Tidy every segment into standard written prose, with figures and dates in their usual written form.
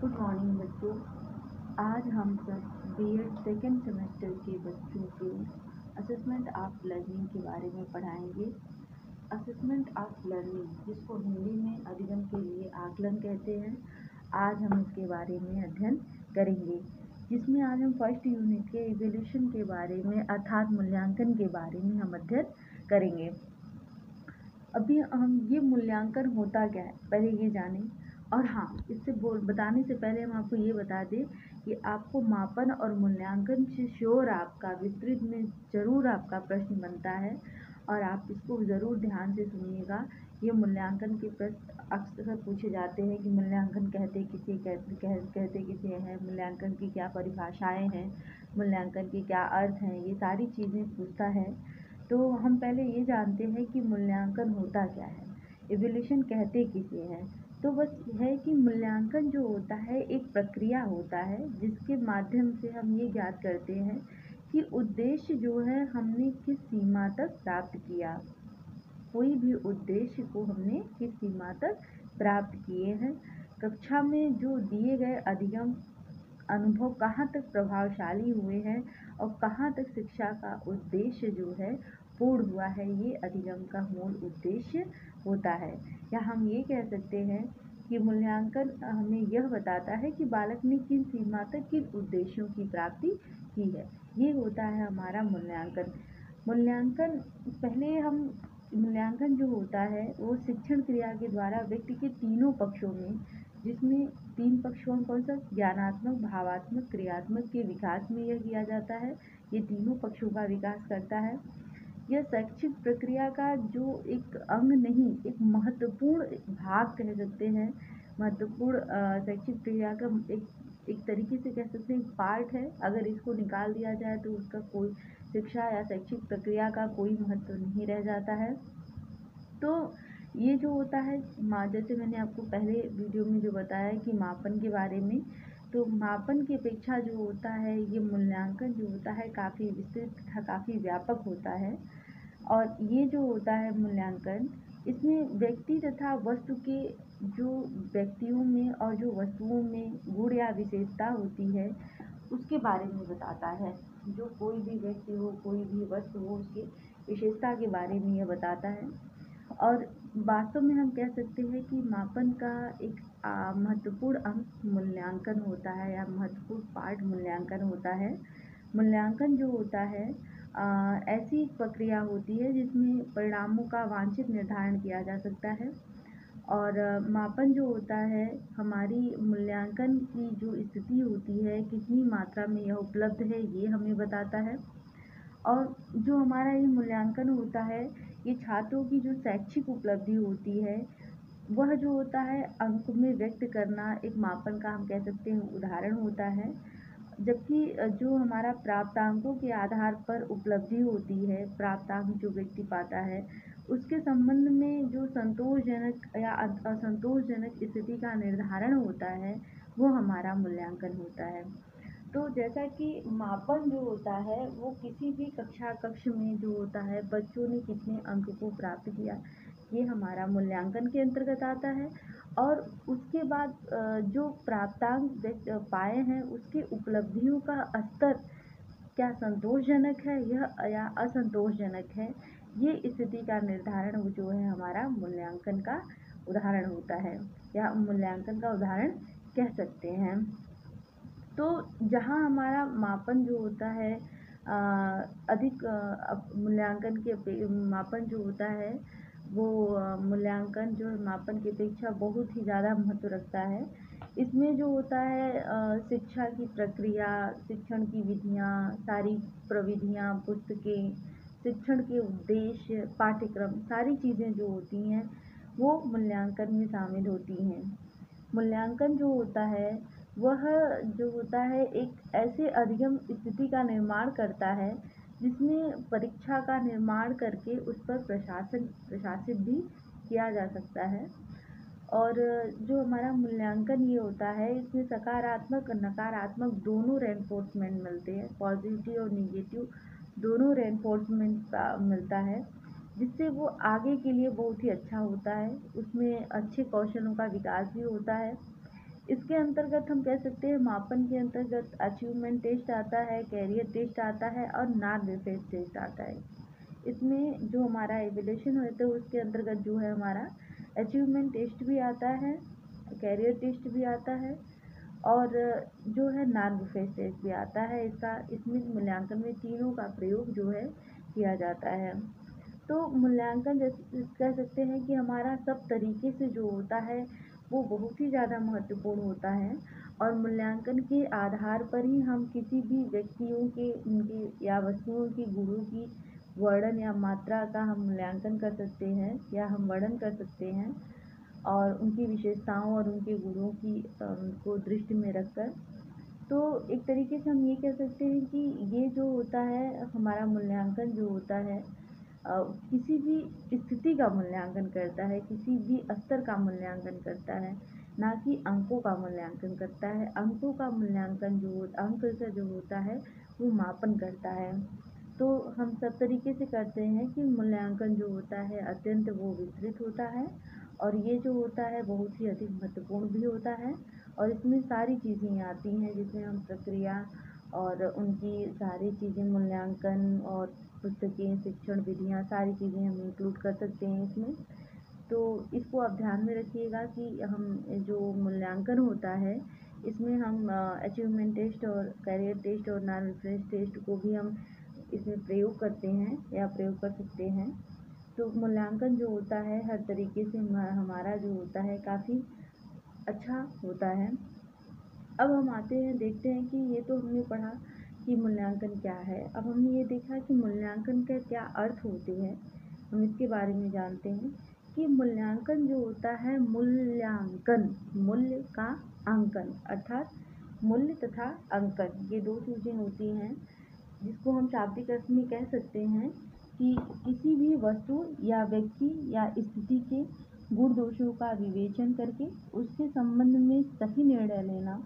Good morning बच्चों। आज हम सब बीएड सेकेंड सेमेस्टर के बच्चों को असेसमेंट ऑफ लर्निंग के बारे में पढ़ाएंगे। असेसमेंट ऑफ लर्निंग, जिसको हिंदी में अधिगम के लिए आकलन कहते हैं, आज हम इसके बारे में अध्ययन करेंगे, जिसमें आज हम फर्स्ट यूनिट के इवोल्यूशन के बारे में अर्थात मूल्यांकन के बारे में हम अध्ययन करेंगे। अभी हम ये मूल्यांकन होता क्या है पहले ये जानें। और हाँ, इससे बताने से पहले हम आपको ये बता दें कि आपको मापन और मूल्यांकन से श्योर आपका विस्तृत में ज़रूर आपका प्रश्न बनता है और आप इसको ज़रूर ध्यान से सुनिएगा। ये मूल्यांकन के प्रश्न अक्सर पूछे जाते हैं कि मूल्यांकन कहते किसे हैं, मूल्यांकन की क्या परिभाषाएं हैं, मूल्यांकन के क्या अर्थ हैं, ये सारी चीज़ें पूछता है। तो हम पहले ये जानते हैं कि मूल्यांकन होता क्या है, इवैल्यूएशन कहते किसे हैं। तो बस है कि मूल्यांकन जो होता है एक प्रक्रिया होता है जिसके माध्यम से हम ये ज्ञात करते हैं कि उद्देश्य जो है हमने किस सीमा तक प्राप्त किया। कोई भी उद्देश्य को हमने किस सीमा तक प्राप्त किए हैं। कक्षा में जो दिए गए अधिगम अनुभव कहाँ तक प्रभावशाली हुए हैं और कहाँ तक शिक्षा का उद्देश्य जो है पूर्ण हुआ है, ये अधिगम का मूल उद्देश्य होता है। या हम ये कह सकते हैं कि मूल्यांकन हमें यह बताता है कि बालक ने किन सीमा तक किन उद्देश्यों की प्राप्ति की है। ये होता है हमारा मूल्यांकन। मूल्यांकन जो होता है वो शिक्षण क्रिया के द्वारा व्यक्ति के तीनों पक्षों में, जिसमें तीन पक्षों कौन सा, ज्ञानात्मक, भावात्मक, क्रियात्मक के विकास में यह किया जाता है। ये तीनों पक्षों का विकास करता है। यह शैक्षिक प्रक्रिया का जो एक अंग नहीं, एक महत्वपूर्ण भाग कह सकते हैं। महत्वपूर्ण शैक्षिक प्रक्रिया का एक तरीके से कह सकते हैं पार्ट है। अगर इसको निकाल दिया जाए तो उसका कोई शिक्षा या शैक्षिक प्रक्रिया का कोई महत्व नहीं रह जाता है। तो ये जो होता है, जैसे मैंने आपको पहले वीडियो में जो बताया कि मापन के बारे में, तो मापन की अपेक्षा जो होता है ये मूल्यांकन जो होता है काफ़ी विस्तृत तथा काफ़ी व्यापक होता है। और ये जो होता है मूल्यांकन, इसमें व्यक्ति तथा वस्तु के जो व्यक्तियों में और जो वस्तुओं में गुण या विशेषता होती है उसके बारे में बताता है। जो कोई भी व्यक्ति हो, कोई भी वस्तु हो, उसकी विशेषता के बारे में यह बताता है। और वास्तव में हम कह सकते हैं कि मापन का एक महत्वपूर्ण अंग मूल्यांकन होता है या महत्वपूर्ण पार्ट मूल्यांकन होता है। मूल्यांकन जो होता है ऐसी प्रक्रिया होती है जिसमें परिणामों का वांछित निर्धारण किया जा सकता है। और मापन जो होता है हमारी मूल्यांकन की जो स्थिति होती है, कितनी मात्रा में यह उपलब्ध है, ये हमें बताता है। और जो हमारा ये मूल्यांकन होता है, ये छात्रों की जो शैक्षिक उपलब्धि होती है वह जो होता है अंक में व्यक्त करना एक मापन का हम कह सकते हैं उदाहरण होता है। जबकि जो हमारा प्राप्तांकों के आधार पर उपलब्धि होती है, प्राप्तांक जो व्यक्ति पाता है उसके संबंध में जो संतोषजनक या असंतोषजनक स्थिति का निर्धारण होता है वो हमारा मूल्यांकन होता है। तो जैसा कि मापन जो होता है वो किसी भी कक्ष में जो होता है बच्चों ने कितने अंक को प्राप्त किया, ये हमारा मूल्यांकन के अंतर्गत आता है। और उसके बाद जो प्राप्तांक पाए हैं उसकी उपलब्धियों का स्तर क्या संतोषजनक है यह या असंतोषजनक है, ये स्थिति का निर्धारण जो है हमारा मूल्यांकन का उदाहरण होता है या मूल्यांकन का उदाहरण कह सकते हैं। तो जहाँ हमारा मापन जो होता है अधिक मूल्यांकन के मापन जो होता है वो मूल्यांकन जो मापन की अपेक्षा बहुत ही ज़्यादा महत्व रखता है। इसमें जो होता है शिक्षा की प्रक्रिया, शिक्षण की विधियाँ, सारी प्रविधियाँ, पुस्तकें, शिक्षण के उद्देश्य, पाठ्यक्रम, सारी चीज़ें जो होती हैं वो मूल्यांकन में शामिल होती हैं। मूल्यांकन जो होता है वह जो होता है एक ऐसे अधिगम स्थिति का निर्माण करता है जिसमें परीक्षा का निर्माण करके उस पर प्रशासित भी किया जा सकता है। और जो हमारा मूल्यांकन ये होता है इसमें सकारात्मक और नकारात्मक दोनों रेनफोर्समेंट मिलते हैं, पॉजिटिव और निगेटिव दोनों रेनफोर्समेंट का मिलता है, जिससे वो आगे के लिए बहुत ही अच्छा होता है। उसमें अच्छे कौशलों का विकास भी होता है। इसके अंतर्गत हम कह सकते हैं मापन के अंतर्गत अचीवमेंट टेस्ट आता है, कैरियर टेस्ट आता है और नॉन रिफ्रेश टेस्ट आता है। इसमें जो हमारा एवोल्यूशन होता है उसके अंतर्गत जो है हमारा अचीवमेंट टेस्ट भी आता है, कैरियर टेस्ट भी आता है और जो है नॉन रिफ्रेश टेस्ट भी आता है। इसमें मूल्यांकन में तीनों का प्रयोग जो है किया जाता है। तो मूल्यांकन जैसे कह सकते हैं कि हमारा सब तरीके से जो होता है वो बहुत ही ज़्यादा महत्वपूर्ण होता है और मूल्यांकन के आधार पर ही हम किसी भी व्यक्तियों के उनके या वस्तुओं की गुणों की वर्णन या मात्रा का हम मूल्यांकन कर सकते हैं या हम वर्णन कर सकते हैं और उनकी विशेषताओं और उनके गुणों की को दृष्टि में रखकर। तो एक तरीके से हम ये कह सकते हैं कि ये जो होता है हमारा मूल्यांकन जो होता है किसी भी स्थिति का मूल्यांकन करता है, किसी भी स्तर का मूल्यांकन करता है, ना कि अंकों का मूल्यांकन करता है। अंकों का मूल्यांकन अंक से जो होता है वो मापन करता है। तो हम सब तरीके से करते हैं कि मूल्यांकन जो होता है अत्यंत वो विस्तृत होता है और ये जो होता है बहुत ही अधिक महत्वपूर्ण भी होता है और इसमें सारी चीज़ें आती हैं जिसमें हम प्रक्रिया और उनकी सारी चीज़ें मूल्यांकन और पुस्तकें, शिक्षण विधियाँ सारी चीज़ें हम इंक्लूड कर सकते हैं इसमें। तो इसको आप ध्यान में रखिएगा कि हम जो मूल्यांकन होता है इसमें हम अचीवमेंट टेस्ट और कैरियर टेस्ट और नॉन रिफ्रेश टेस्ट को भी हम इसमें प्रयोग करते हैं या प्रयोग कर सकते हैं। तो मूल्यांकन जो होता है हर तरीके से हमारा जो होता है काफ़ी अच्छा होता है। अब हम आते हैं देखते हैं कि ये तो हमने पढ़ा कि मूल्यांकन क्या है। अब हमने ये देखा कि मूल्यांकन के क्या अर्थ होते हैं, हम इसके बारे में जानते हैं कि मूल्यांकन जो होता है मूल्यांकन, मूल्य का अंकन अर्थात मूल्य तथा अंकन ये दो चीज़ें होती हैं जिसको हम शाब्दिक अर्थ में कह सकते हैं कि किसी भी वस्तु या व्यक्ति या स्थिति के गुण दोषों का विवेचन करके उसके संबंध में सही निर्णय लेना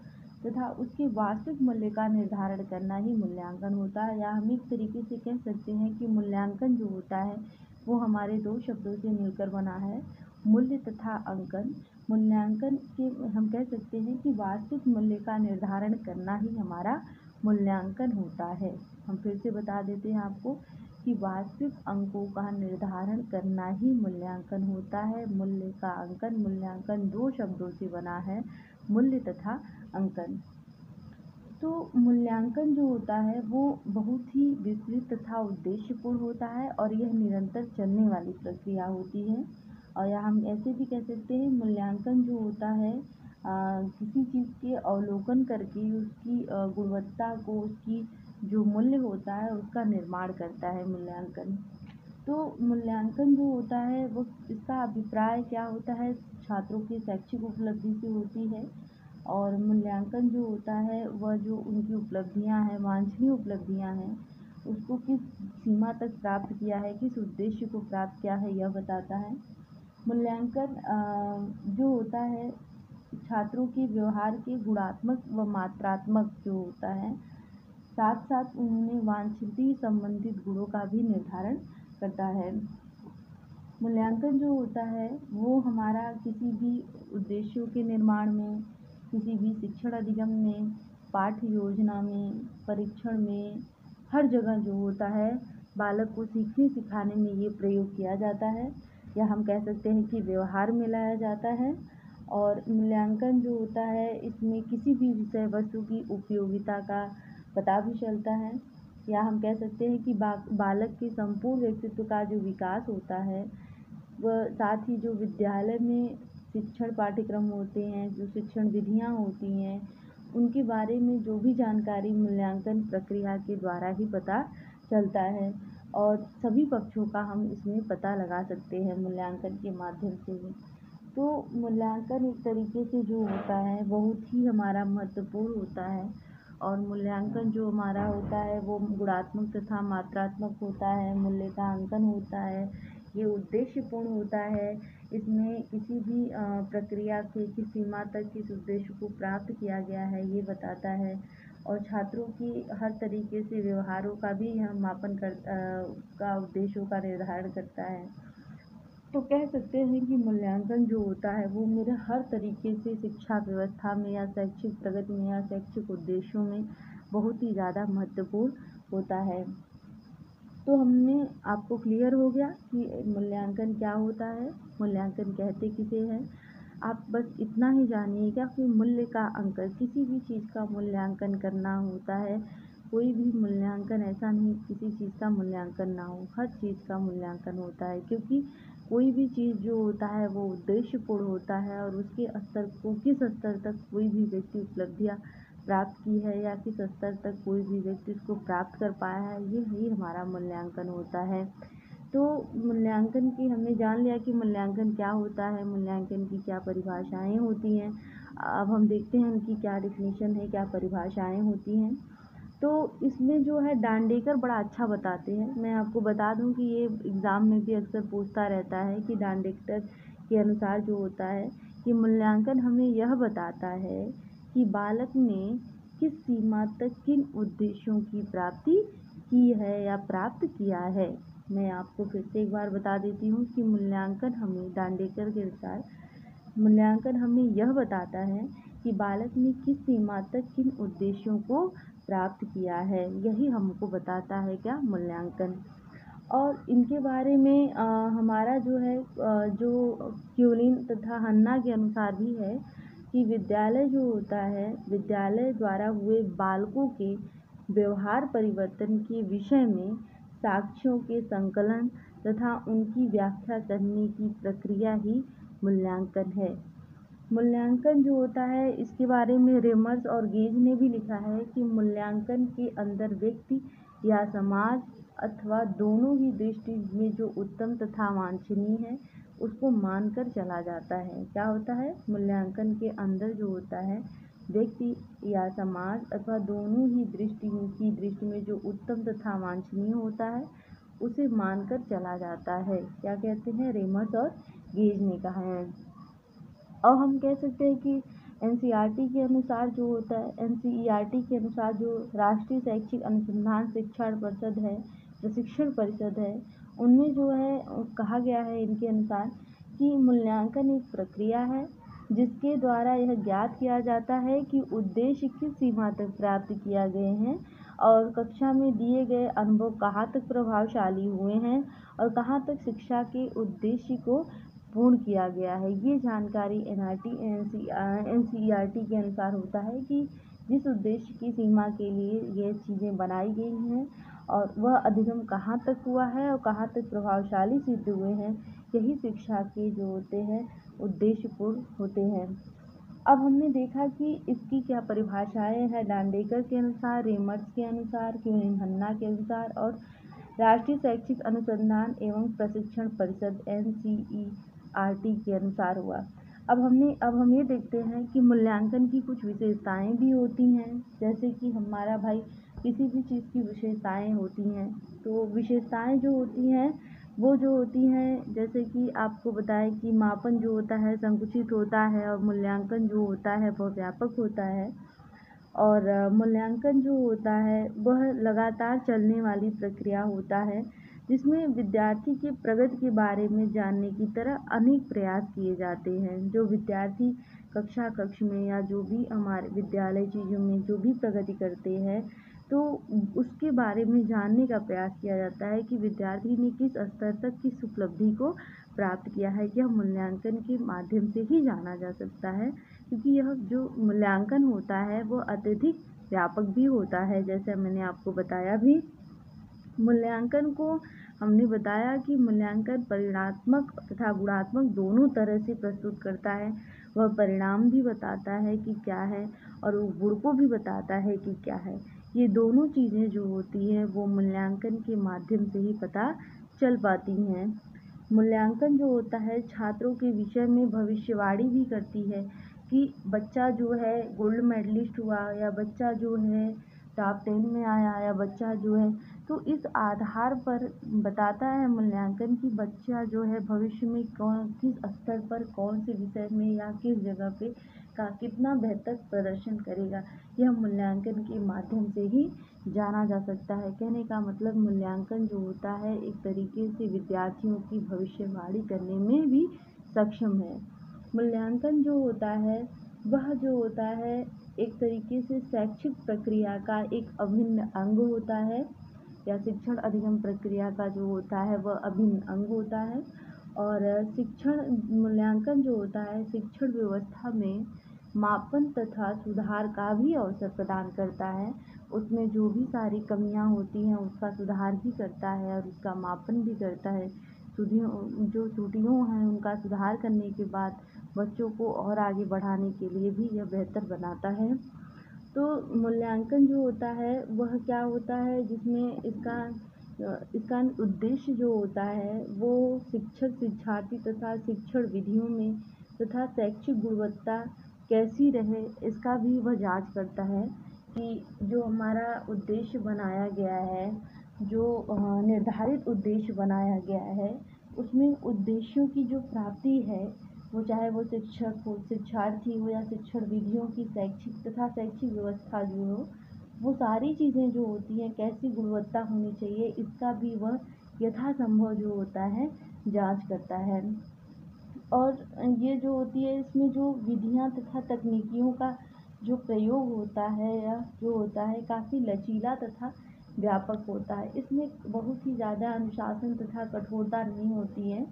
तथा उसके वास्तविक मूल्य का निर्धारण करना ही मूल्यांकन होता है। या हम एक तरीके से कह सकते हैं कि मूल्यांकन जो होता है वो हमारे दो शब्दों से मिलकर बना है, मूल्य तथा अंकन। मूल्यांकन के हम कह सकते हैं कि वास्तविक मूल्य का निर्धारण करना ही हमारा मूल्यांकन होता है। हम फिर से बता देते हैं आपको कि वास्तविक अंकों का निर्धारण करना ही मूल्यांकन होता है। मूल्य का अंकन, मूल्यांकन दो शब्दों से बना है, मूल्य तथा अंकन। तो मूल्यांकन जो होता है वो बहुत ही विस्तृत तथा उद्देश्यपूर्ण होता है और यह निरंतर चलने वाली प्रक्रिया होती है। और या हम ऐसे भी कह सकते हैं मूल्यांकन जो होता है किसी चीज़ के अवलोकन करके उसकी गुणवत्ता को, उसकी जो मूल्य होता है उसका निर्माण करता है मूल्यांकन। तो मूल्यांकन जो होता है वो इसका अभिप्राय क्या होता है, छात्रों की शैक्षिक उपलब्धि से होती है और मूल्यांकन जो होता है वह जो उनकी उपलब्धियां हैं, वांछनीय उपलब्धियां हैं, उसको किस सीमा तक प्राप्त किया है, किस उद्देश्य को प्राप्त किया है यह बताता है। मूल्यांकन जो होता है छात्रों के व्यवहार के गुणात्मक व मात्रात्मक जो होता है, साथ साथ उन्होंने वांछित संबंधित गुणों का भी निर्धारण करता है। मूल्यांकन जो होता है वो हमारा किसी भी उद्देश्यों के निर्माण में, किसी भी शिक्षण अधिगम में, पाठ्य योजना में, परीक्षण में, हर जगह जो होता है बालक को सीखने सिखाने में ये प्रयोग किया जाता है या हम कह सकते हैं कि व्यवहार में लाया जाता है। और मूल्यांकन जो होता है इसमें किसी भी विषय वस्तु की उपयोगिता का पता भी चलता है या हम कह सकते हैं कि बालक के संपूर्ण व्यक्तित्व का जो विकास होता है वह, साथ ही जो विद्यालय में शिक्षण पाठ्यक्रम होते हैं, जो शिक्षण विधियाँ होती हैं, उनके बारे में जो भी जानकारी मूल्यांकन प्रक्रिया के द्वारा ही पता चलता है और सभी पक्षों का हम इसमें पता लगा सकते हैं मूल्यांकन के माध्यम से ही। तो मूल्यांकन एक तरीके से जो होता है बहुत ही हमारा महत्वपूर्ण होता है और मूल्यांकन जो हमारा होता है वो गुणात्मक तथा मात्रात्मक होता है, मूल्य का अंकन होता है, ये उद्देश्यपूर्ण होता है। इसमें किसी भी प्रक्रिया के किस सीमा तक किस उद्देश्य को प्राप्त किया गया है ये बताता है और छात्रों की हर तरीके से व्यवहारों का भी यह मापन का उद्देश्यों का निर्धारण करता है। तो कह सकते हैं कि मूल्यांकन जो होता है वो मेरे हर तरीके से शिक्षा व्यवस्था में या शैक्षिक प्रगति में या शैक्षिक उद्देश्यों में बहुत ही ज़्यादा महत्वपूर्ण होता है। तो हमने आपको क्लियर हो गया कि मूल्यांकन क्या होता है, मूल्यांकन कहते किसे हैं। आप बस इतना ही जानिएगा कि मूल्य का अंकन, किसी भी चीज़ का मूल्यांकन करना होता है। कोई भी मूल्यांकन ऐसा नहीं किसी चीज़ का मूल्यांकन ना हो, हर चीज़ का मूल्यांकन होता है, क्योंकि कोई भी चीज़ जो होता है वो उद्देश्यपूर्ण होता है और उसके स्तर को, किस स्तर तक कोई भी व्यक्ति उपलब्धियाँ प्राप्त की है या किस स्तर तक कोई भी व्यक्ति उसको प्राप्त कर पाया है, यही हमारा मूल्यांकन होता है। तो मूल्यांकन की हमने जान लिया कि मूल्यांकन क्या होता है, मूल्यांकन की क्या परिभाषाएँ होती हैं। अब हम देखते हैं उनकी क्या डेफिनेशन है, क्या परिभाषाएँ होती हैं। तो इसमें जो है दांडेकर बड़ा अच्छा बताते हैं। मैं आपको बता दूं कि ये एग्ज़ाम में भी अक्सर पूछता रहता है कि दांडेकर के अनुसार जो होता है कि मूल्यांकन हमें यह बताता है कि बालक ने किस सीमा तक किन उद्देश्यों की प्राप्ति की है या प्राप्त किया है। मैं आपको फिर से एक बार बता देती हूँ कि मूल्यांकन हमें दांडेकर के अनुसार मूल्यांकन हमें यह बताता है कि बालक ने किस सीमा तक किन उद्देश्यों को प्राप्त किया है, यही हमको बताता है क्या, मूल्यांकन। और इनके बारे में हमारा जो है जो क्यूलिन तथा हन्ना के अनुसार भी है कि विद्यालय जो होता है, विद्यालय द्वारा हुए बालकों के व्यवहार परिवर्तन के विषय में साक्ष्यों के संकलन तथा उनकी व्याख्या करने की प्रक्रिया ही मूल्यांकन है। मूल्यांकन जो होता है इसके बारे में रेमर्स और गेज ने भी लिखा है कि मूल्यांकन के अंदर व्यक्ति या समाज अथवा दोनों ही दृष्टि में जो उत्तम तथा वांछनीय है उसको मानकर चला जाता है। क्या होता है, मूल्यांकन के अंदर जो होता है व्यक्ति या समाज अथवा दोनों ही दृष्टि में जो उत्तम तथा वांछनीय होता है उसे मानकर चला जाता है। क्या कहते हैं, रेमर्स और गेज ने कहा है। और हम कह सकते हैं कि एनसीईआरटी के अनुसार जो होता है, एनसीईआरटी के अनुसार जो राष्ट्रीय शैक्षिक अनुसंधान शिक्षण परिषद है, प्रशिक्षण परिषद है, उनमें जो है कहा गया है इनके अनुसार कि मूल्यांकन एक प्रक्रिया है जिसके द्वारा यह ज्ञात किया जाता है कि उद्देश्य किस सीमा तक प्राप्त किया गए हैं और कक्षा में दिए गए अनुभव कहाँ तक प्रभावशाली हुए हैं और कहाँ तक शिक्षा के उद्देश्य को पूर्ण किया गया है। ये जानकारी एनसीईआरटी के अनुसार होता है कि जिस उद्देश्य की सीमा के लिए ये चीज़ें बनाई गई हैं और वह अधिगम कहाँ तक हुआ है और कहाँ तक प्रभावशाली सिद्ध हुए हैं, यही शिक्षा के जो होते हैं उद्देश्यपूर्ण होते हैं। अब हमने देखा कि इसकी क्या परिभाषाएं हैं, दांडेकर के अनुसार, रेमर्स के अनुसार, क्यूलिन हन्ना के अनुसार और राष्ट्रीय शैक्षिक अनुसंधान एवं प्रशिक्षण परिषद एनसीईआरटी के अनुसार हुआ। अब हम ये देखते हैं कि मूल्यांकन की कुछ विशेषताएं भी होती हैं, जैसे कि हमारा भाई किसी भी चीज़ की विशेषताएं होती हैं। तो विशेषताएं जो होती हैं वो जो होती हैं, जैसे कि आपको बताएं कि मापन जो होता है संकुचित होता है और मूल्यांकन जो होता है वह व्यापक होता है। और मूल्यांकन जो होता है वह लगातार चलने वाली प्रक्रिया होता है जिसमें विद्यार्थी के प्रगति के बारे में जानने की तरह अनेक प्रयास किए जाते हैं। जो विद्यार्थी कक्ष में या जो भी हमारे विद्यालय चीज़ों में जो भी प्रगति करते हैं तो उसके बारे में जानने का प्रयास किया जाता है कि विद्यार्थी ने किस स्तर तक किस उपलब्धि को प्राप्त किया है। यह मूल्यांकन के माध्यम से ही जाना जा सकता है, क्योंकि यह जो मूल्यांकन होता है वो अत्यधिक व्यापक भी होता है। जैसे मैंने आपको बताया भी, मूल्यांकन को हमने बताया कि मूल्यांकन परिमाणात्मक तथा गुणात्मक दोनों तरह से प्रस्तुत करता है। वह परिणाम भी बताता है कि क्या है और वो गुण को भी बताता है कि क्या है। ये दोनों चीज़ें जो होती हैं वो मूल्यांकन के माध्यम से ही पता चल पाती हैं। मूल्यांकन जो होता है छात्रों के विषय में भविष्यवाणी भी करती है कि बच्चा जो है गोल्ड मेडलिस्ट हुआ या बच्चा जो है टॉप 10 में आया या बच्चा जो है, तो इस आधार पर बताता है मूल्यांकन कि बच्चा जो है भविष्य में किस स्तर पर कौन से विषय में या किस जगह पे का कितना बेहतर प्रदर्शन करेगा, यह मूल्यांकन के माध्यम से ही जाना जा सकता है। कहने का मतलब मूल्यांकन जो होता है एक तरीके से विद्यार्थियों की भविष्यवाणी करने में भी सक्षम है। मूल्यांकन जो होता है वह जो होता है एक तरीके से शैक्षिक प्रक्रिया का एक अभिन्न अंग होता है, या शिक्षण अधिगम प्रक्रिया का जो होता है वह अभिन्न अंग होता है। और शिक्षण मूल्यांकन जो होता है शिक्षण व्यवस्था में मापन तथा सुधार का भी अवसर प्रदान करता है। उसमें जो भी सारी कमियां होती हैं उसका सुधार भी करता है और उसका मापन भी करता है। जो त्रुटियों हैं उनका सुधार करने के बाद बच्चों को और आगे बढ़ाने के लिए भी यह बेहतर बनाता है। तो मूल्यांकन जो होता है वह क्या होता है, जिसमें इसका उद्देश्य जो होता है वो शिक्षक शिक्षार्थी तथा शिक्षण विधियों में तथा शैक्षिक गुणवत्ता कैसी रहे इसका भी वह जांच करता है कि जो हमारा उद्देश्य बनाया गया है, जो निर्धारित उद्देश्य बनाया गया है उसमें उद्देश्यों की जो प्राप्ति है, वो चाहे वो शिक्षक हो, शिक्षार्थी हो या शिक्षण विधियों की शैक्षिक तथा शैक्षिक व्यवस्था जो हो, वो सारी चीज़ें जो होती हैं कैसी गुणवत्ता होनी चाहिए इसका भी वह यथासंभव जो होता है जांच करता है। और ये जो होती है इसमें जो विधियाँ तथा तकनीकियों का जो प्रयोग होता है या जो होता है काफ़ी लचीला तथा व्यापक होता है। इसमें बहुत ही ज़्यादा अनुशासन तथा कठोरता नहीं होती है।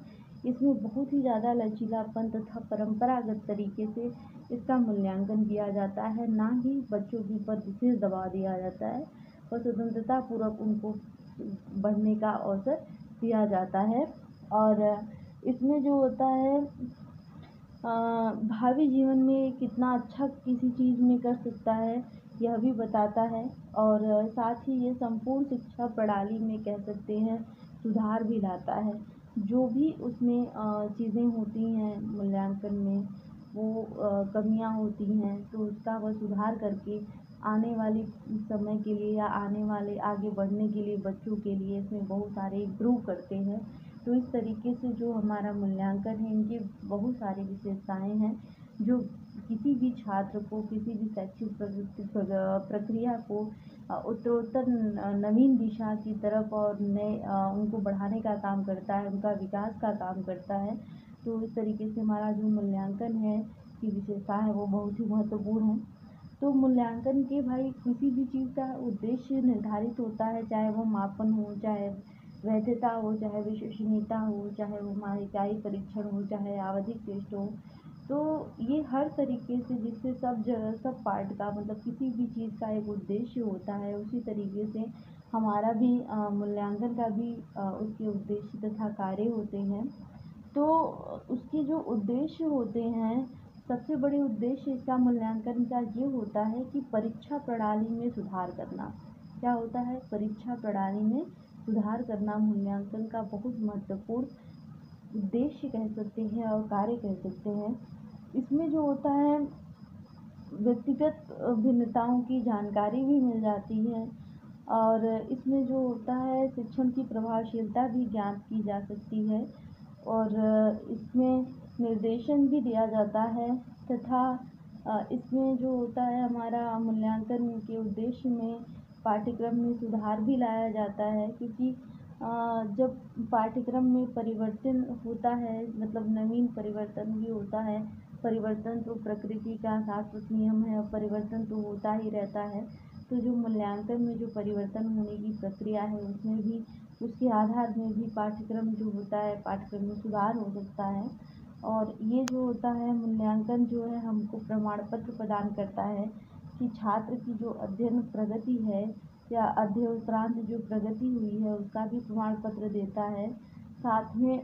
इसमें बहुत ही ज़्यादा लचीलापन तथा परंपरागत तरीके से इसका मूल्यांकन किया जाता है, ना ही बच्चों के ऊपर विशेष दबाव दिया जाता है और स्वतंत्रता पूर्वक उनको बढ़ने का अवसर दिया जाता है। और इसमें जो होता है भावी जीवन में कितना अच्छा किसी चीज़ में कर सकता है यह भी बताता है। और साथ ही ये संपूर्ण शिक्षा प्रणाली में कह सकते हैं सुधार भी लाता है। जो भी उसमें चीज़ें होती हैं मूल्यांकन में वो कमियां होती हैं तो उसका वह सुधार करके आने वाले समय के लिए या आने वाले आगे बढ़ने के लिए बच्चों के लिए इसमें बहुत सारे इम्प्रूव करते हैं। तो इस तरीके से जो हमारा मूल्यांकन है इनकी बहुत सारी विशेषताएं हैं जो किसी भी छात्र को किसी भी शैक्षिक प्रक्रिया को उत्तरोत्तर नवीन दिशा की तरफ और नए उनको बढ़ाने का काम करता है, उनका विकास का काम करता है। तो इस तरीके से हमारा जो मूल्यांकन है की विशेषता है वो बहुत ही महत्वपूर्ण है। तो मूल्यांकन के भाई किसी भी चीज़ का उद्देश्य निर्धारित होता है, चाहे वो मापन हो, चाहे वैधता हो, चाहे विश्वसनीयता हो, चाहे वो महाइकाई परीक्षण हो, चाहे आवधिक टेस्ट हो। तो ये हर तरीके से जिससे सब जगह सब पार्ट का मतलब किसी भी चीज़ का एक उद्देश्य होता है, उसी तरीके से हमारा भी मूल्यांकन का भी उसके उद्देश्य तथा कार्य होते हैं। तो उसके जो उद्देश्य होते हैं सबसे बड़े उद्देश्य इसका मूल्यांकन का ये होता है कि परीक्षा प्रणाली में सुधार करना। क्या होता है? परीक्षा प्रणाली में सुधार करना मूल्यांकन का बहुत महत्वपूर्ण उद्देश्य कह सकते हैं और कार्य कह सकते हैं। इसमें जो होता है व्यक्तिगत भिन्नताओं की जानकारी भी मिल जाती है और इसमें जो होता है शिक्षण की प्रभावशीलता भी ज्ञात की जा सकती है और इसमें निर्देशन भी दिया जाता है तथा इसमें जो होता है हमारा मूल्यांकन के उद्देश्य में पाठ्यक्रम में सुधार भी लाया जाता है, क्योंकि जब पाठ्यक्रम में परिवर्तन होता है मतलब नवीन परिवर्तन भी होता है। परिवर्तन तो प्रकृति का शाश्वत नियम है और परिवर्तन तो होता ही रहता है। तो जो मूल्यांकन में जो परिवर्तन होने की प्रक्रिया है उसमें भी उसके आधार में भी पाठ्यक्रम जो होता है पाठ्यक्रम में सुधार हो सकता है। और ये जो होता है मूल्यांकन जो है हमको प्रमाण पत्र प्रदान करता है कि छात्र की जो अध्ययन प्रगति है या अध्ययन उपरांत जो प्रगति हुई है उसका भी प्रमाण पत्र देता है। साथ में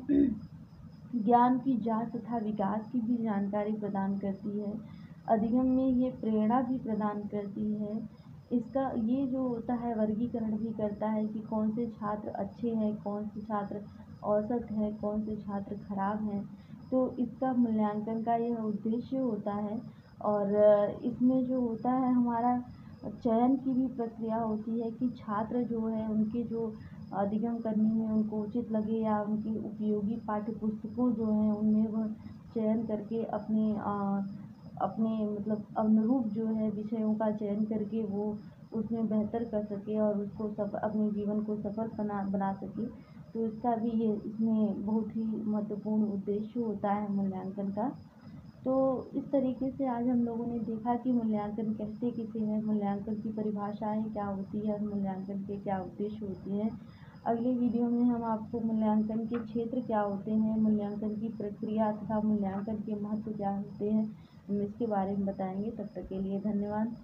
ज्ञान की जांच तथा विकास की भी जानकारी प्रदान करती है। अधिगम में ये प्रेरणा भी प्रदान करती है। इसका ये जो होता है वर्गीकरण भी करता है कि कौन से छात्र अच्छे हैं, कौन से छात्र औसत हैं, कौन से छात्र खराब हैं। तो इसका मूल्यांकन का यह उद्देश्य होता है। और इसमें जो होता है हमारा चयन की भी प्रक्रिया होती है कि छात्र जो है उनके जो अधिगम करने में उनको उचित लगे या उनकी उपयोगी पाठ्य पुस्तकों जो हैं उनमें वह चयन करके अपने अपने मतलब अनुरूप जो है विषयों का चयन करके वो उसमें बेहतर कर सके और उसको अपने जीवन को सफल बना सके। तो इसका भी ये इसमें बहुत ही महत्वपूर्ण उद्देश्य होता है मूल्यांकन का। तो इस तरीके से आज हम लोगों ने देखा कि मूल्यांकन कहते किसे हैं, मूल्यांकन की परिभाषाएँ क्या होती है और मूल्यांकन के क्या उद्देश्य होते हैं। अगले वीडियो में हम आपको मूल्यांकन के क्षेत्र क्या होते हैं, मूल्यांकन की प्रक्रिया तथा मूल्यांकन के महत्व क्या होते हैं, हम इसके बारे में बताएंगे। तब तक के लिए धन्यवाद।